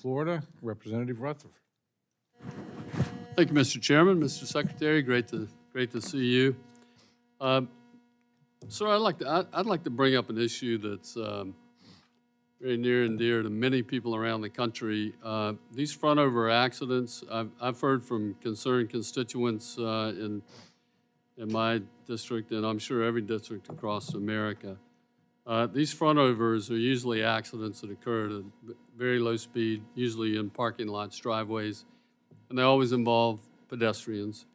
Florida, Representative Rutherford. Thank you, Mr. Chairman, Mr. Secretary. Great to see you. Sir, I'd like to bring up an issue that's very near and dear to many people around the country. These front-over accidents, I've heard from concerned constituents in my district, and I'm sure every district across America. These front-overs are usually accidents that occur at a very low speed, usually in parking lots, driveways, and they always involve pedestrians.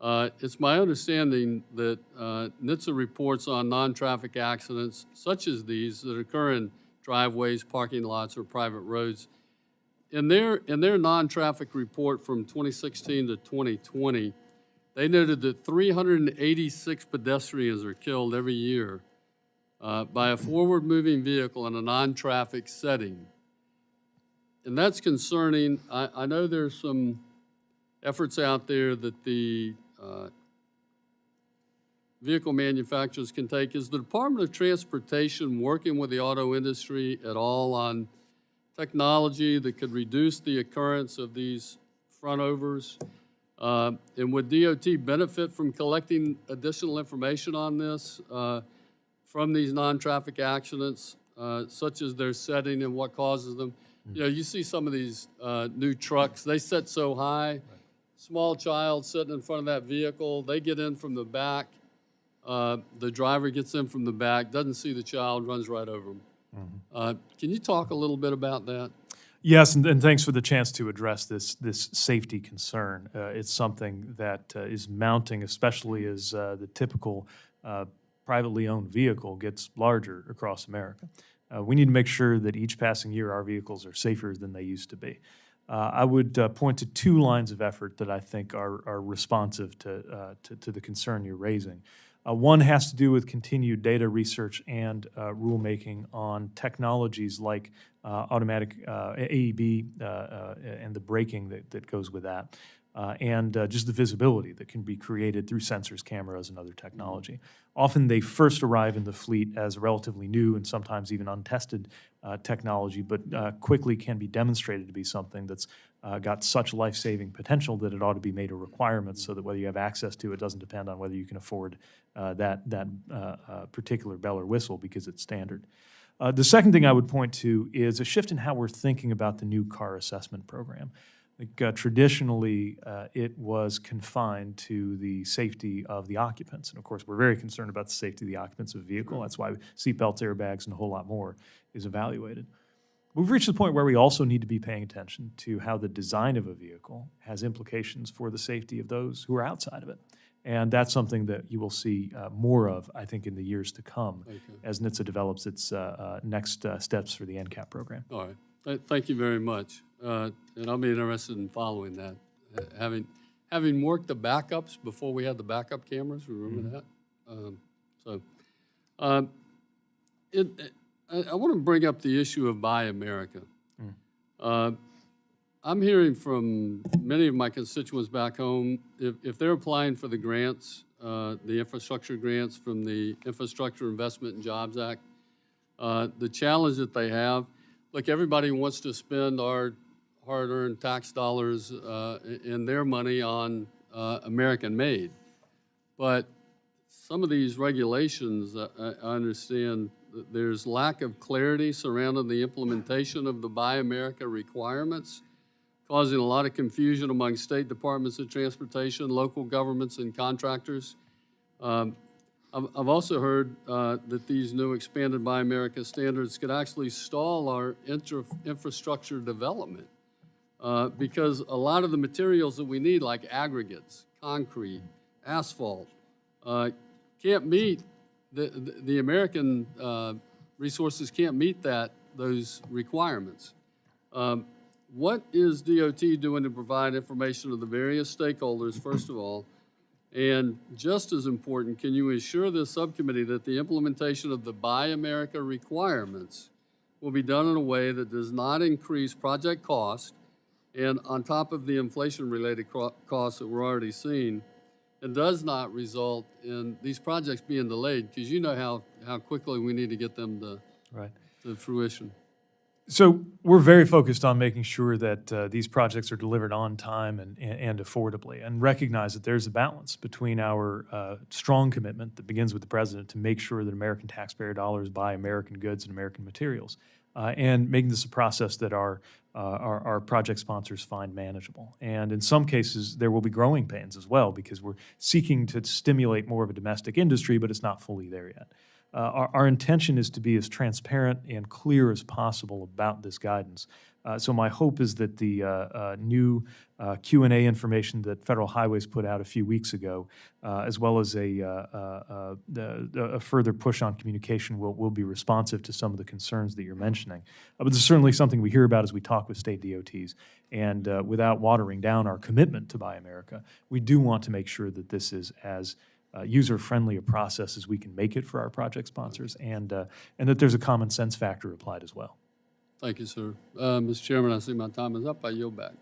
It's my understanding that NHTSA reports on non-traffic accidents such as these that occur in driveways, parking lots, or private roads. In their non-traffic report from 2016 to 2020, they noted that 386 pedestrians are killed every year by a forward-moving vehicle in a non-traffic setting. And that's concerning. I know there's some efforts out there that the vehicle manufacturers can take. Is the Department of Transportation working with the auto industry at all on technology that could reduce the occurrence of these front overs? And would DOT benefit from collecting additional information on this from these non-traffic accidents, such as their setting and what causes them? You know, you see some of these new trucks, they set so high, small child sitting in front of that vehicle, they get in from the back, the driver gets in from the back, doesn't see the child, runs right over them. Can you talk a little bit about that? Yes, and thanks for the chance to address this safety concern. It's something that is mounting, especially as the typical privately owned vehicle gets larger across America. We need to make sure that each passing year our vehicles are safer than they used to be. I would point to two lines of effort that I think are responsive to the concern you're raising. One has to do with continued data research and rulemaking on technologies like automatic AEB and the braking that goes with that, and just the visibility that can be created through sensors, cameras, and other technology. Often they first arrive in the fleet as relatively new and sometimes even untested technology, but quickly can be demonstrated to be something that's got such life-saving potential that it ought to be made a requirement so that whether you have access to it doesn't depend on whether you can afford that particular bell or whistle because it's standard. The second thing I would point to is a shift in how we're thinking about the new car assessment program. Traditionally, it was confined to the safety of the occupants. And of course, we're very concerned about the safety of the occupants of a vehicle. That's why seatbelts, airbags, and a whole lot more is evaluated. We've reached the point where we also need to be paying attention to how the design of a vehicle has implications for the safety of those who are outside of it. And that's something that you will see more of, I think, in the years to come as NHTSA develops its next steps for the NCAP program. All right. Thank you very much. And I'll be interested in following that. Having worked the backups before we had the backup cameras, remember that? I want to bring up the issue of Buy America. I'm hearing from many of my constituents back home, if they're applying for the grants, the infrastructure grants from the Infrastructure Investment and Jobs Act, the challenge that they have, look, everybody wants to spend our hard-earned tax dollars and their money on American-made. But some of these regulations, I understand that there's lack of clarity surrounding the implementation of the Buy America requirements, causing a lot of confusion among state departments of transportation, local governments, and contractors. I've also heard that these new expanded Buy America standards could actually stall our infrastructure development because a lot of the materials that we need, like aggregates, concrete, asphalt, can't meet, the American resources can't meet those requirements. What is DOT doing to provide information to the various stakeholders, first of all? And just as important, can you assure this subcommittee that the implementation of the Buy America requirements will be done in a way that does not increase project cost and on top of the inflation-related costs that we're already seeing, and does not result in these projects being delayed? Because you know how quickly we need to get them to fruition. So we're very focused on making sure that these projects are delivered on time and affordably, and recognize that there's a balance between our strong commitment that begins with the president to make sure that American taxpayer dollars buy American goods and American materials, and making this a process that our project sponsors find manageable. And in some cases, there will be growing pains as well, because we're seeking to stimulate more of a domestic industry, but it's not fully there yet. Our intention is to be as transparent and clear as possible about this guidance. So my hope is that the new Q&A information that Federal Highways put out a few weeks ago, as well as a further push on communication, will be responsive to some of the concerns that you're mentioning. But this is certainly something we hear about as we talk with state DOTs. And without watering down our commitment to Buy America, we do want to make sure that this is as user-friendly a process as we can make it for our project sponsors, and that there's a common sense factor applied as well. Thank you, sir. Mr. Chairman, I see my time is up. I yield back.